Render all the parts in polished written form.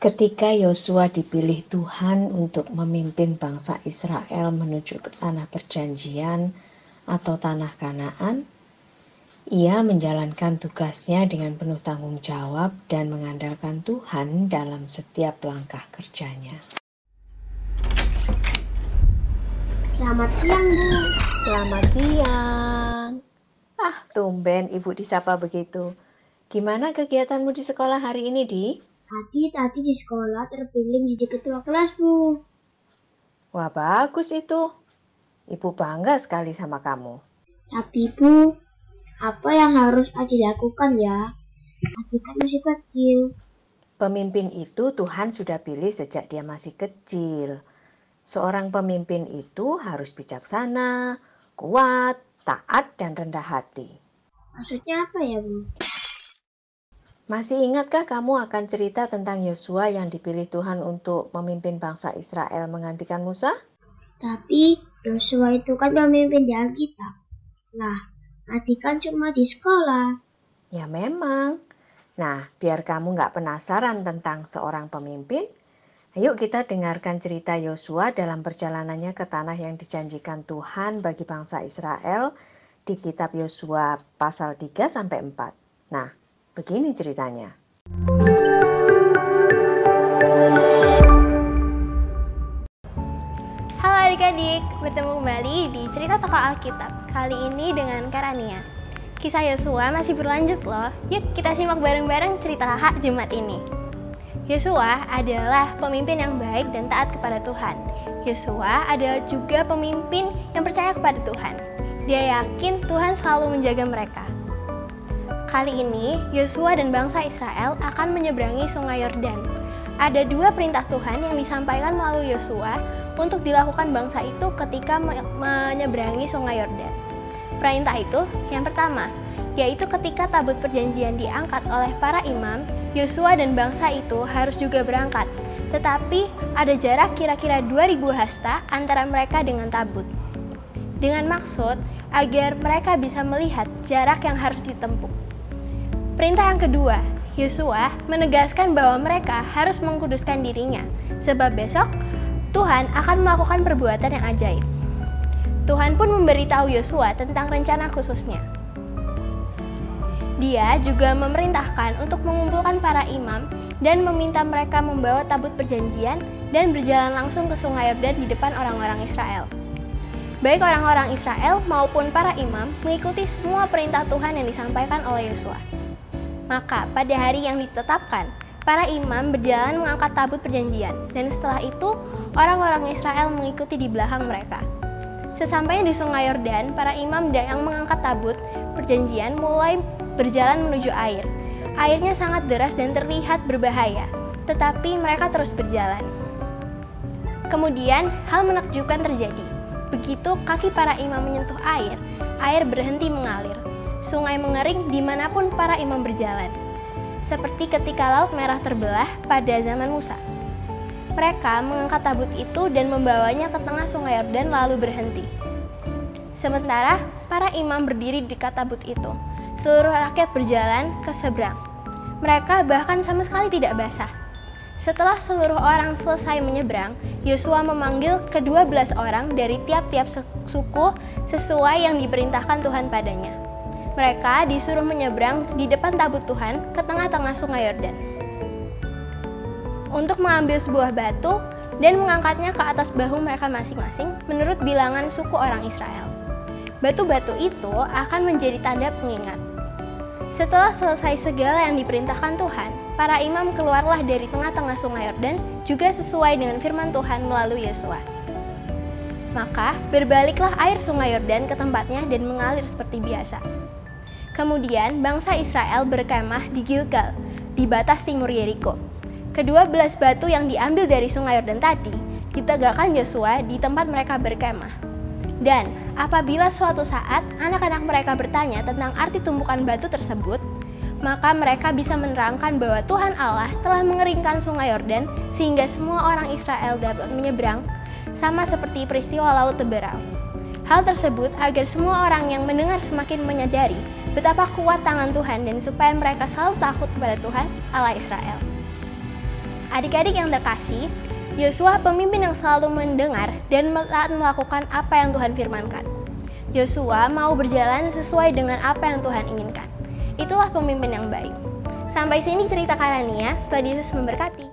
Ketika Yosua dipilih Tuhan untuk memimpin bangsa Israel menuju ke tanah perjanjian atau tanah Kanaan, ia menjalankan tugasnya dengan penuh tanggung jawab dan mengandalkan Tuhan dalam setiap langkah kerjanya. Selamat siang, Bu. Selamat siang. Tumben Ibu disapa begitu. Gimana kegiatanmu di sekolah hari ini, Di? Tadi di sekolah terpilih menjadi ketua kelas, Bu. Wah, bagus itu. Ibu bangga sekali sama kamu. Tapi, Bu, apa yang harus Adi lakukan ya? Adi kan masih kecil. Pemimpin itu Tuhan sudah pilih sejak dia masih kecil. Seorang pemimpin itu harus bijaksana, kuat, taat, dan rendah hati. Maksudnya apa ya, Bu? Masih ingatkah kamu akan cerita tentang Yosua yang dipilih Tuhan untuk memimpin bangsa Israel menggantikan Musa? Tapi Yosua itu kan pemimpin di Alkitab. Lah, Adi kan cuma di sekolah. Ya memang. Nah, biar kamu nggak penasaran tentang seorang pemimpin, ayo kita dengarkan cerita Yosua dalam perjalanannya ke tanah yang dijanjikan Tuhan bagi bangsa Israel di kitab Yosua pasal 3-4. Nah, begini ceritanya. Halo adik-adik, bertemu kembali di Cerita Tokoh Alkitab. Kali ini dengan Karania. Kisah Yosua masih berlanjut loh. Yuk kita simak bareng-bareng cerita Kakak Jumat ini. Yosua adalah pemimpin yang baik dan taat kepada Tuhan. Yosua adalah juga pemimpin yang percaya kepada Tuhan. Dia yakin Tuhan selalu menjaga mereka. Kali ini, Yosua dan bangsa Israel akan menyeberangi Sungai Yordan. Ada dua perintah Tuhan yang disampaikan melalui Yosua untuk dilakukan bangsa itu ketika menyeberangi Sungai Yordan. Perintah itu yang pertama, yaitu ketika tabut perjanjian diangkat oleh para imam, Yosua dan bangsa itu harus juga berangkat. Tetapi ada jarak kira-kira 2000 hasta antara mereka dengan tabut. Dengan maksud agar mereka bisa melihat jarak yang harus ditempuh. Perintah yang kedua, Yosua menegaskan bahwa mereka harus mengkuduskan dirinya, sebab besok Tuhan akan melakukan perbuatan yang ajaib. Tuhan pun memberitahu Yosua tentang rencana khususnya. Dia juga memerintahkan untuk mengumpulkan para imam dan meminta mereka membawa tabut perjanjian dan berjalan langsung ke Sungai Yordan di depan orang-orang Israel. Baik orang-orang Israel maupun para imam mengikuti semua perintah Tuhan yang disampaikan oleh Yosua. Maka pada hari yang ditetapkan, para imam berjalan mengangkat tabut perjanjian, dan setelah itu orang-orang Israel mengikuti di belakang mereka. Sesampainya di Sungai Yordan, para imam yang mengangkat tabut perjanjian mulai berjalan menuju air. Airnya sangat deras dan terlihat berbahaya, tetapi mereka terus berjalan. Kemudian hal menakjubkan terjadi. Begitu kaki para imam menyentuh air, air berhenti mengalir. Sungai mengering dimanapun para imam berjalan, seperti ketika Laut Merah terbelah pada zaman Musa. Mereka mengangkat tabut itu dan membawanya ke tengah Sungai Yordan lalu berhenti. Sementara para imam berdiri di dekat tabut itu, seluruh rakyat berjalan ke seberang. Mereka bahkan sama sekali tidak basah. Setelah seluruh orang selesai menyeberang, Yosua memanggil ke-12 orang dari tiap-tiap suku sesuai yang diperintahkan Tuhan padanya. Mereka disuruh menyeberang di depan tabut Tuhan ke tengah-tengah Sungai Yordan untuk mengambil sebuah batu dan mengangkatnya ke atas bahu mereka masing-masing menurut bilangan suku orang Israel. Batu-batu itu akan menjadi tanda pengingat. Setelah selesai segala yang diperintahkan Tuhan, para imam keluarlah dari tengah-tengah Sungai Yordan juga sesuai dengan firman Tuhan melalui Yosua. Maka berbaliklah air Sungai Yordan ke tempatnya dan mengalir seperti biasa. Kemudian bangsa Israel berkemah di Gilgal, di batas timur Yeriko. Ke-12 batu yang diambil dari Sungai Yordan tadi ditegakkan Yosua di tempat mereka berkemah. Dan apabila suatu saat anak-anak mereka bertanya tentang arti tumpukan batu tersebut, maka mereka bisa menerangkan bahwa Tuhan Allah telah mengeringkan Sungai Yordan sehingga semua orang Israel dapat menyeberang, sama seperti peristiwa Laut Teberau. Hal tersebut agar semua orang yang mendengar semakin menyadari betapa kuat tangan Tuhan dan supaya mereka selalu takut kepada Tuhan, Allah Israel. Adik-adik yang terkasih, Yosua pemimpin yang selalu mendengar dan taat melakukan apa yang Tuhan firmankan. Yosua mau berjalan sesuai dengan apa yang Tuhan inginkan. Itulah pemimpin yang baik. Sampai sini cerita Karania, Tuhan Yesus memberkati.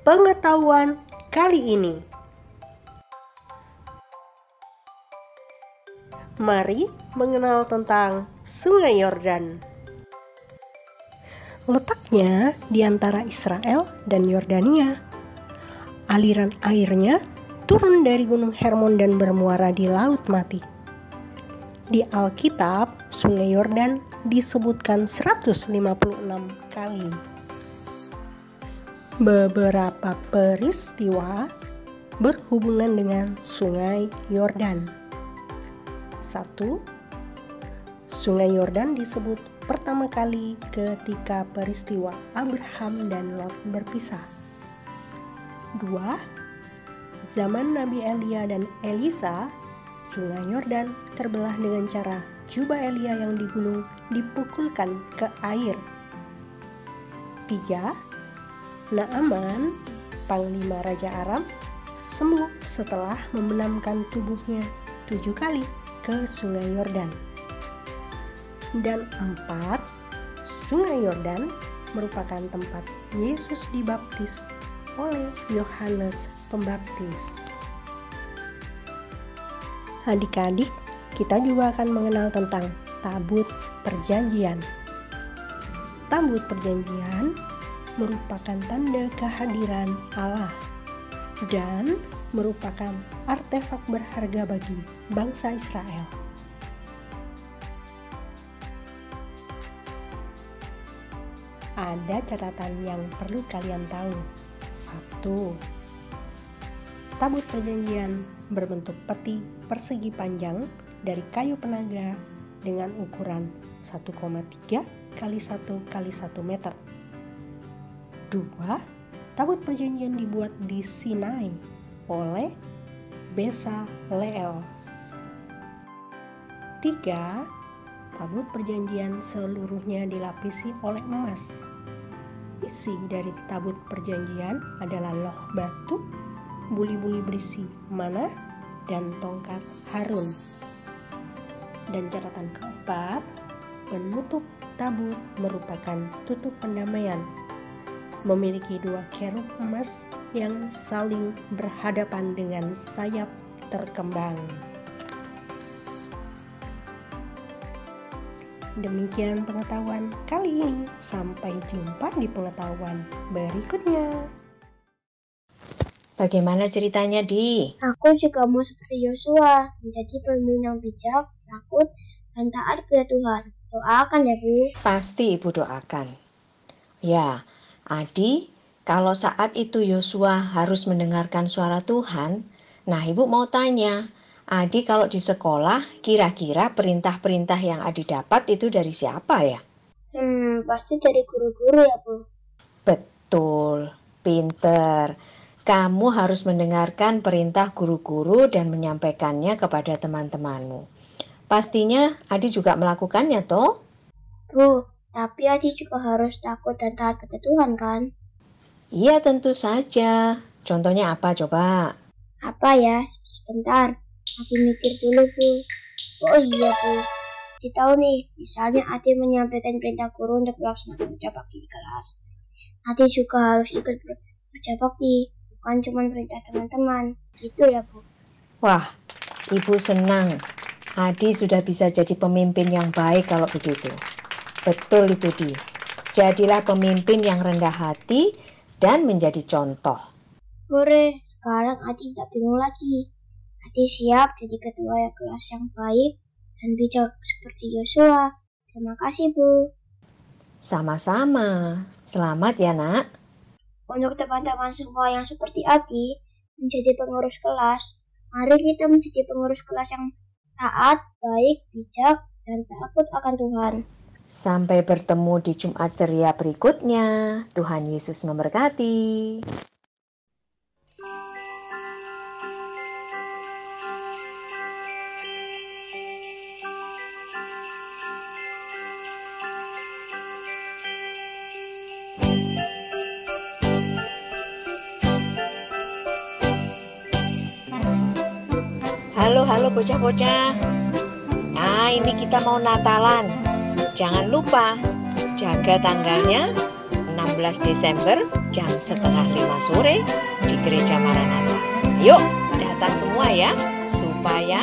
Pengetahuan kali ini. Mari mengenal tentang Sungai Yordan. Letaknya di antara Israel dan Yordania. Aliran airnya turun dari Gunung Hermon dan bermuara di Laut Mati. Di Alkitab, Sungai Yordan disebutkan 156 kali. Beberapa peristiwa berhubungan dengan Sungai Yordan. 1. Sungai Yordan disebut pertama kali ketika peristiwa Abraham dan Lot berpisah. 2. Zaman Nabi Elia dan Elisa, Sungai Yordan terbelah dengan cara jubah Elia yang digulung dipukulkan ke air. 3. Naaman, panglima Raja Aram, sembuh setelah membenamkan tubuhnya 7 kali ke Sungai Yordan. Dan 4. Sungai Yordan merupakan tempat Yesus dibaptis oleh Yohanes Pembaptis. Adik-adik, kita juga akan mengenal tentang Tabut Perjanjian. Tabut Perjanjian merupakan tanda kehadiran Allah dan merupakan artefak berharga bagi bangsa Israel. Ada catatan yang perlu kalian tahu. 1. Tabut Perjanjian berbentuk peti persegi panjang dari kayu penaga dengan ukuran 1,3 x 1 x 1 meter. 2. Tabut Perjanjian dibuat di Sinai oleh Bezaleel. 3. Tabut Perjanjian seluruhnya dilapisi oleh emas. Isi dari tabut perjanjian adalah loh batu, buli-buli berisi mana, dan tongkat Harun. Dan catatan keempat, penutup tabut merupakan tutup pendamaian. Memiliki 2 kerub emas yang saling berhadapan dengan sayap terkembang. Demikian pengetahuan kali ini. Sampai jumpa di pengetahuan berikutnya. Bagaimana ceritanya, Di? Aku juga mau seperti Yosua, menjadi pemimpin yang bijak, takut, dan taat kepada Tuhan. Doakan ya, Bu. Pasti Ibu doakan. Ya, Adi, kalau saat itu Yosua harus mendengarkan suara Tuhan, nah Ibu mau tanya, Adi kalau di sekolah kira-kira perintah-perintah yang Adi dapat itu dari siapa ya? Pasti dari guru-guru ya, Bu. Betul, pinter. Kamu harus mendengarkan perintah guru-guru dan menyampaikannya kepada teman-temanmu. Pastinya Adi juga melakukannya, toh? Bu, tapi Adi juga harus takut dan taat pada Tuhan, kan? Iya, tentu saja. Contohnya apa coba? Apa ya? Sebentar, Adi mikir dulu, Bu. Oh iya, Bu. Adi tahu nih, misalnya Adi menyampaikan perintah guru untuk melaksanakan kerja bakti di kelas. Adi juga harus ikut kerja bakti, bukan cuma perintah teman-teman. Gitu ya, Bu. Wah, Ibu senang. Adi sudah bisa jadi pemimpin yang baik kalau begitu. Betul itu, Di. Jadilah pemimpin yang rendah hati dan menjadi contoh. Hore, sekarang Adi tidak bingung lagi. Adi siap jadi ketua kelas yang baik dan bijak seperti Yosua. Terima kasih, Bu. Sama-sama. Selamat ya, Nak. Untuk teman-teman semua yang seperti Adi, menjadi pengurus kelas, mari kita menjadi pengurus kelas yang taat, baik, bijak, dan takut akan Tuhan. Sampai bertemu di Jumat ceria berikutnya. Tuhan Yesus memberkati. Halo bocah-bocah. Nah, ini kita mau Natalan. Jangan lupa jaga tanggalnya 16 Desember jam 4:30 sore di Gereja Maranatha. Yuk, datang semua ya, supaya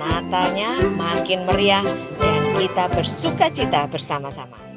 Natalnya makin meriah dan kita bersukacita bersama-sama.